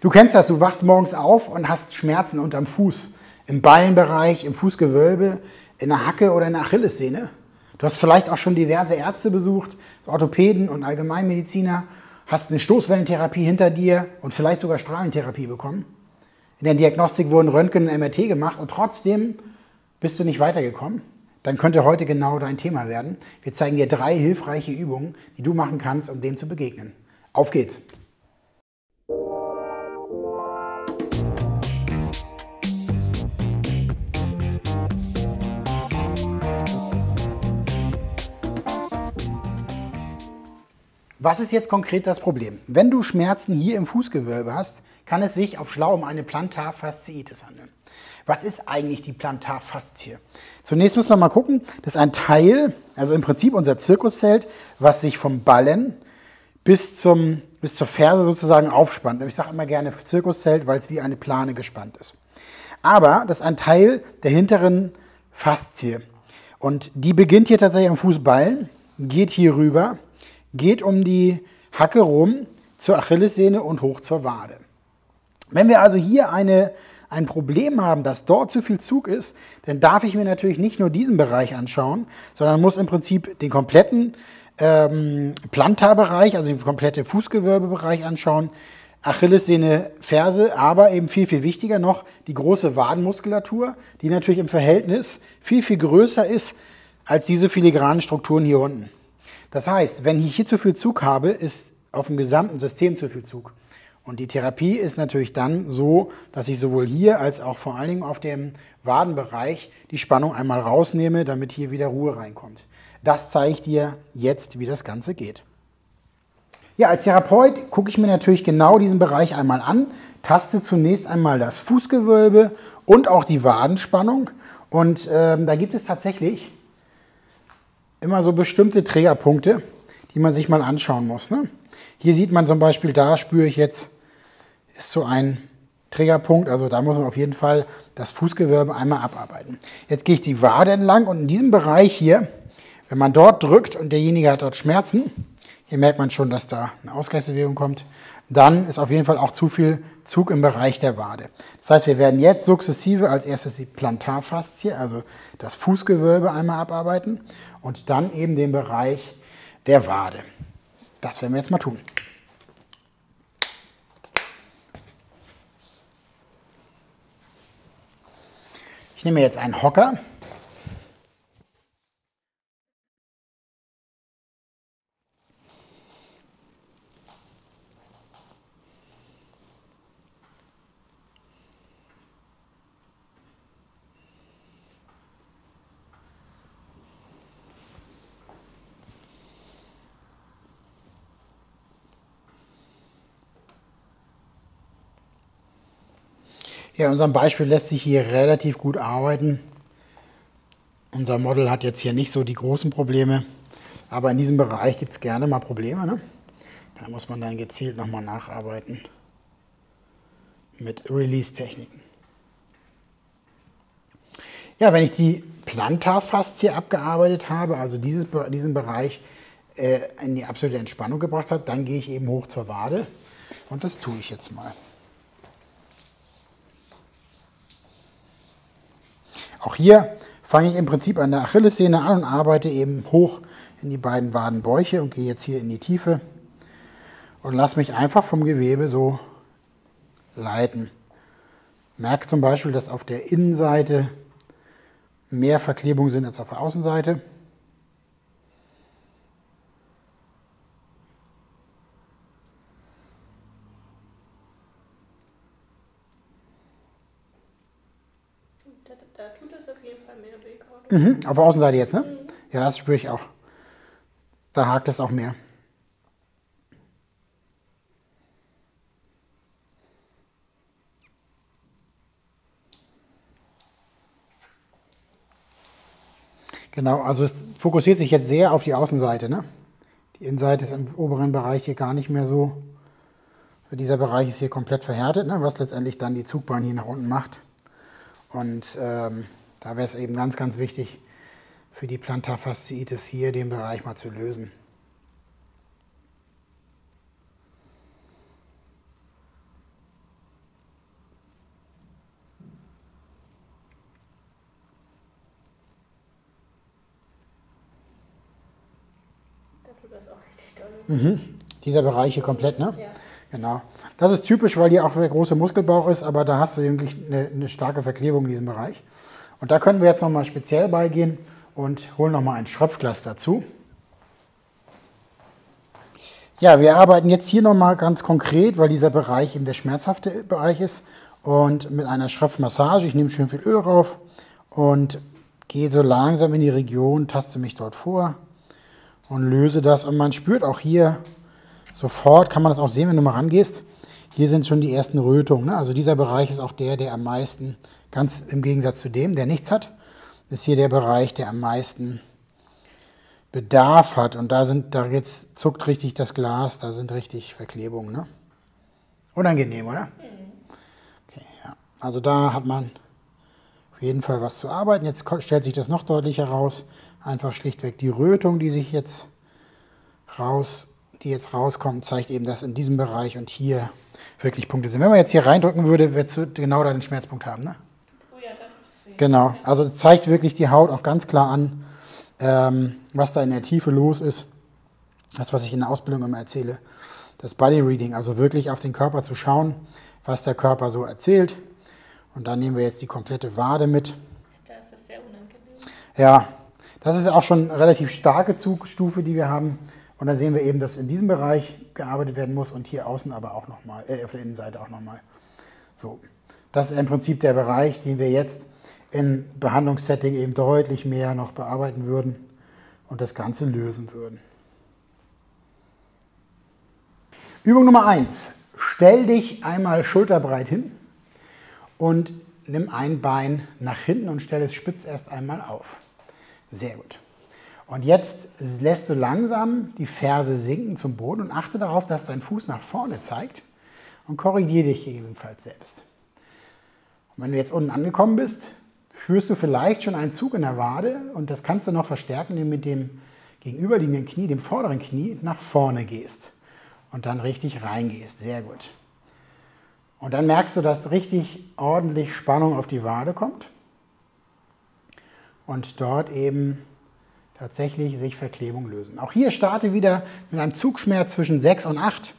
Du kennst das, du wachst morgens auf und hast Schmerzen unterm Fuß, im Ballenbereich, im Fußgewölbe, in der Hacke oder in der Achillessehne. Du hast vielleicht auch schon diverse Ärzte besucht, Orthopäden und Allgemeinmediziner, hast eine Stoßwellentherapie hinter dir und vielleicht sogar Strahlentherapie bekommen. In der Diagnostik wurden Röntgen und MRT gemacht und trotzdem bist du nicht weitergekommen. Dann könnte heute genau dein Thema werden. Wir zeigen dir 3 hilfreiche Übungen, die du machen kannst, um dem zu begegnen. Auf geht's! Was ist jetzt konkret das Problem? Wenn du Schmerzen hier im Fußgewölbe hast, kann es sich auf schlau um eine Plantarfasziitis handeln. Was ist eigentlich die Plantarfaszie? Zunächst müssen wir mal gucken, das ist ein Teil, also im Prinzip unser Zirkuszelt, was sich vom Ballen bis zur Ferse sozusagen aufspannt. Ich sage immer gerne Zirkuszelt, weil es wie eine Plane gespannt ist. Aber das ist ein Teil der hinteren Faszie. Und die beginnt hier tatsächlich am Fußballen, geht hier rüber, geht um die Hacke rum zur Achillessehne und hoch zur Wade. Wenn wir also hier ein Problem haben, dass dort zu viel Zug ist, dann darf ich mir natürlich nicht nur diesen Bereich anschauen, sondern muss im Prinzip den kompletten Plantarbereich, also den kompletten Fußgewölbebereich anschauen, Achillessehne, Ferse, aber eben viel, viel wichtiger noch die große Wadenmuskulatur, die natürlich im Verhältnis viel, viel größer ist als diese filigranen Strukturen hier unten. Das heißt, wenn ich hier zu viel Zug habe, ist auf dem gesamten System zu viel Zug. Und die Therapie ist natürlich dann so, dass ich sowohl hier als auch vor allen Dingen auf dem Wadenbereich die Spannung einmal rausnehme, damit hier wieder Ruhe reinkommt. Das zeige ich dir jetzt, wie das Ganze geht. Ja, als Therapeut gucke ich mir natürlich genau diesen Bereich einmal an, taste zunächst einmal das Fußgewölbe und auch die Wadenspannung. Und da gibt es tatsächlich immer so bestimmte Triggerpunkte, die man sich mal anschauen muss. Ne? Hier sieht man zum Beispiel, da spüre ich jetzt, ist so ein Triggerpunkt, also da muss man auf jeden Fall das Fußgewölbe einmal abarbeiten. Jetzt gehe ich die Wade entlang und in diesem Bereich hier, wenn man dort drückt und derjenige hat dort Schmerzen, hier merkt man schon, dass da eine Ausgleichsbewegung kommt, dann ist auf jeden Fall auch zu viel Zug im Bereich der Wade. Das heißt, wir werden jetzt sukzessive als erstes die Plantarfaszie, also das Fußgewölbe einmal abarbeiten und dann eben den Bereich der Wade. Das werden wir jetzt mal tun. Ich nehme jetzt einen Hocker. Ja, in unserem Beispiel lässt sich hier relativ gut arbeiten. Unser Model hat jetzt hier nicht so die großen Probleme, aber in diesem Bereich gibt es gerne mal Probleme. Ne? Da muss man dann gezielt nochmal nacharbeiten mit Release-Techniken. Ja, wenn ich die Plantarfaszie abgearbeitet habe, also diesen Bereich in die absolute Entspannung gebracht habe, dann gehe ich eben hoch zur Wade und das tue ich jetzt mal. Auch hier fange ich im Prinzip an der Achillessehne an und arbeite eben hoch in die beiden Wadenbäuche und gehe jetzt hier in die Tiefe und lasse mich einfach vom Gewebe so leiten. Merke zum Beispiel, dass auf der Innenseite mehr Verklebungen sind als auf der Außenseite. Da tut es auf jeden Fall mehr weh. Auf der Außenseite jetzt, ne? Ja, das spüre ich auch. Da hakt es auch mehr. Genau, also es fokussiert sich jetzt sehr auf die Außenseite, ne? Die Innenseite ist im oberen Bereich hier gar nicht mehr so. Dieser Bereich ist hier komplett verhärtet, ne? Was letztendlich dann die Zugbahn hier nach unten macht. Und da wäre es eben ganz, ganz wichtig, für die Plantarfasziitis hier den Bereich mal zu lösen. tut das auch richtig doll. Dieser Bereich hier komplett, ne? Ja. Genau. Das ist typisch, weil hier auch der große Muskelbauch ist, aber da hast du wirklich eine starke Verklebung in diesem Bereich. Und da können wir jetzt nochmal speziell beigehen und holen nochmal ein Schröpfglas dazu. Ja, wir arbeiten jetzt hier nochmal ganz konkret, weil dieser Bereich eben der schmerzhafte Bereich ist. Und mit einer Schröpfmassage, ich nehme schön viel Öl rauf und gehe so langsam in die Region, taste mich dort vor und löse das. Und man spürt auch hier sofort, kann man das auch sehen, wenn du mal rangehst, hier sind schon die ersten Rötungen. Ne? Also dieser Bereich ist auch der am meisten, ganz im Gegensatz zu dem, der nichts hat, ist hier der Bereich, der am meisten Bedarf hat. Und da jetzt zuckt richtig das Glas, da sind richtig Verklebungen. Ne? Unangenehm, oder? Okay, ja. Also da hat man auf jeden Fall was zu arbeiten. Jetzt stellt sich das noch deutlicher raus. Einfach schlichtweg die Rötung, die jetzt rauskommt, zeigt eben, dass in diesem Bereich und hier wirklich Punkte sind. Wenn man jetzt hier reindrücken würde, würdest du genau da den Schmerzpunkt haben, ne? Oh ja, da tut es weh. Genau, also das zeigt wirklich die Haut auch ganz klar an, was da in der Tiefe los ist. Das, was ich in der Ausbildung immer erzähle, das Body Reading, also wirklich auf den Körper zu schauen, was der Körper so erzählt. Und dann nehmen wir jetzt die komplette Wade mit. Da ist es sehr unangenehm. Ja, das ist auch schon eine relativ starke Zugstufe, die wir haben. Und da sehen wir eben, dass in diesem Bereich gearbeitet werden muss und hier außen aber auch nochmal, auf der Innenseite auch nochmal. So, das ist im Prinzip der Bereich, den wir jetzt im Behandlungssetting eben deutlich mehr noch bearbeiten würden und das Ganze lösen würden. Übung Nummer 1. Stell dich einmal schulterbreit hin und nimm ein Bein nach hinten und stell es spitz erst einmal auf. Sehr gut. Und jetzt lässt du langsam die Ferse sinken zum Boden und achte darauf, dass dein Fuß nach vorne zeigt und korrigiere dich gegebenenfalls selbst. Und wenn du jetzt unten angekommen bist, spürst du vielleicht schon einen Zug in der Wade und das kannst du noch verstärken, indem du mit dem gegenüberliegenden Knie, dem vorderen Knie, nach vorne gehst und dann richtig reingehst. Sehr gut. Und dann merkst du, dass richtig ordentlich Spannung auf die Wade kommt und dort eben tatsächlich sich Verklebung lösen. Auch hier starte wieder mit einem Zugschmerz zwischen 6 und 8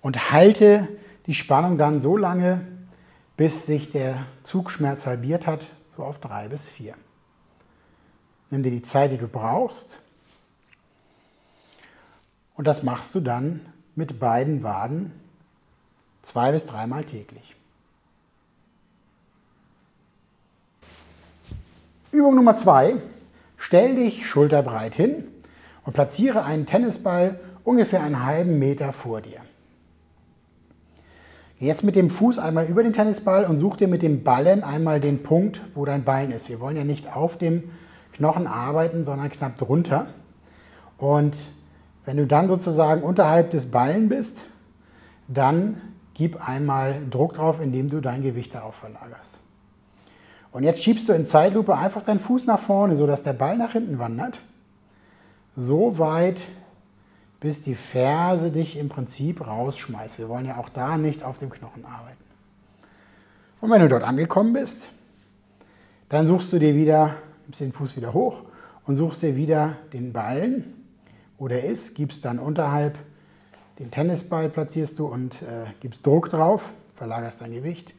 und halte die Spannung dann so lange, bis sich der Zugschmerz halbiert hat, so auf 3 bis 4. Nimm dir die Zeit, die du brauchst und das machst du dann mit beiden Waden 2 bis 3 Mal täglich. Übung Nummer 2. Stell dich schulterbreit hin und platziere einen Tennisball ungefähr einen halben Meter vor dir. Geh jetzt mit dem Fuß einmal über den Tennisball und such dir mit dem Ballen einmal den Punkt, wo dein Bein ist. Wir wollen ja nicht auf dem Knochen arbeiten, sondern knapp drunter. Und wenn du dann sozusagen unterhalb des Ballen bist, dann gib einmal Druck drauf, indem du dein Gewicht darauf verlagerst. Und jetzt schiebst du in Zeitlupe einfach deinen Fuß nach vorne, sodass der Ball nach hinten wandert. So weit, bis die Ferse dich im Prinzip rausschmeißt. Wir wollen ja auch da nicht auf dem Knochen arbeiten. Und wenn du dort angekommen bist, dann suchst du dir wieder, nimmst den Fuß wieder hoch und suchst dir wieder den Ballen, wo der ist, gibst dann unterhalb den Tennisball, platzierst du und gibst Druck drauf, verlagerst dein Gewicht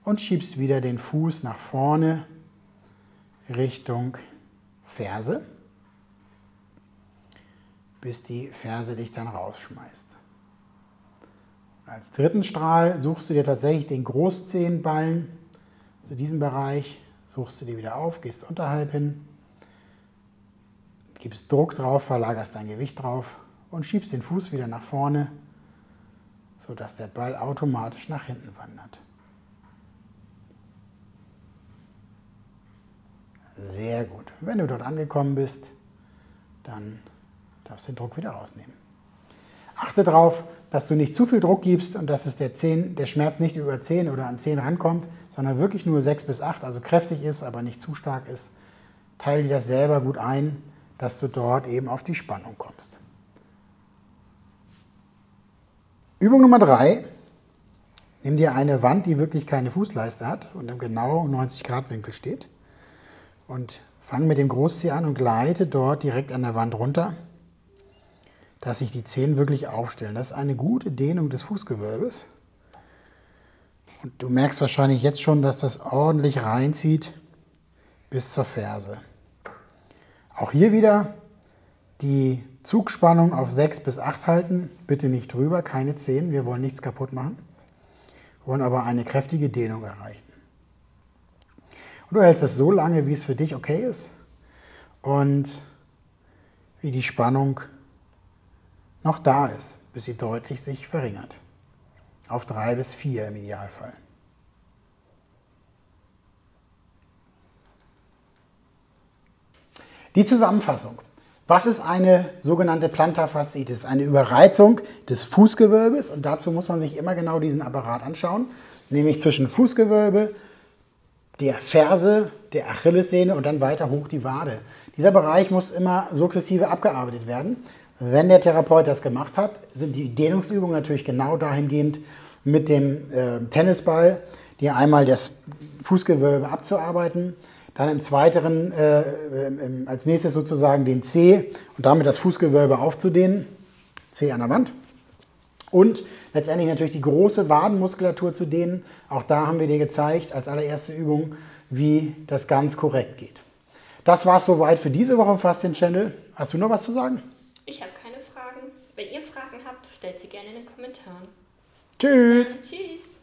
und schiebst wieder den Fuß nach vorne Richtung Ferse, bis die Ferse dich dann rausschmeißt. Und als dritten Strahl suchst du dir tatsächlich den Großzehenballen, zu diesem Bereich, suchst du dir wieder auf, gehst unterhalb hin, gibst Druck drauf, verlagerst dein Gewicht drauf und schiebst den Fuß wieder nach vorne, sodass der Ball automatisch nach hinten wandert. Sehr gut. Wenn du dort angekommen bist, dann darfst du den Druck wieder rausnehmen. Achte darauf, dass du nicht zu viel Druck gibst und dass es der Schmerz nicht über 10 oder an 10 rankommt, sondern wirklich nur 6 bis 8, also kräftig ist, aber nicht zu stark ist. Teile dir das selber gut ein, dass du dort eben auf die Spannung kommst. Übung Nummer 3. Nimm dir eine Wand, die wirklich keine Fußleiste hat und im genau 90 Grad Winkel steht. Und fang mit dem Großzeh an und gleite dort direkt an der Wand runter. dass sich die Zehen wirklich aufstellen. Das ist eine gute Dehnung des Fußgewölbes. Und du merkst wahrscheinlich jetzt schon, dass das ordentlich reinzieht bis zur Ferse. Auch hier wieder die Zugspannung auf 6 bis 8 halten. Bitte nicht drüber, keine 10. Wir wollen nichts kaputt machen. Wir wollen aber eine kräftige Dehnung erreichen. Und du hältst es so lange, wie es für dich okay ist und wie die Spannung noch da ist, bis sie deutlich sich verringert. Auf 3 bis 4 im Idealfall. Die Zusammenfassung. Was ist eine sogenannte Plantarfasziitis? Eine Überreizung des Fußgewölbes und dazu muss man sich immer genau diesen Apparat anschauen, nämlich zwischen Fußgewölbe, der Ferse, der Achillessehne und dann weiter hoch die Wade. Dieser Bereich muss immer sukzessive abgearbeitet werden. Wenn der Therapeut das gemacht hat, sind die Dehnungsübungen natürlich genau dahingehend mit dem Tennisball, dir einmal das Fußgewölbe abzuarbeiten, dann im zweiteren, als nächstes sozusagen den Zeh und damit das Fußgewölbe aufzudehnen, Zeh an der Wand. Und letztendlich natürlich die große Wadenmuskulatur zu dehnen. Auch da haben wir dir gezeigt, als allererste Übung, wie das ganz korrekt geht. Das war es soweit für diese Woche im Faszien Channel. Hast du noch was zu sagen? Ich habe keine Fragen. Wenn ihr Fragen habt, stellt sie gerne in den Kommentaren. Tschüss! Bis dann. Tschüss!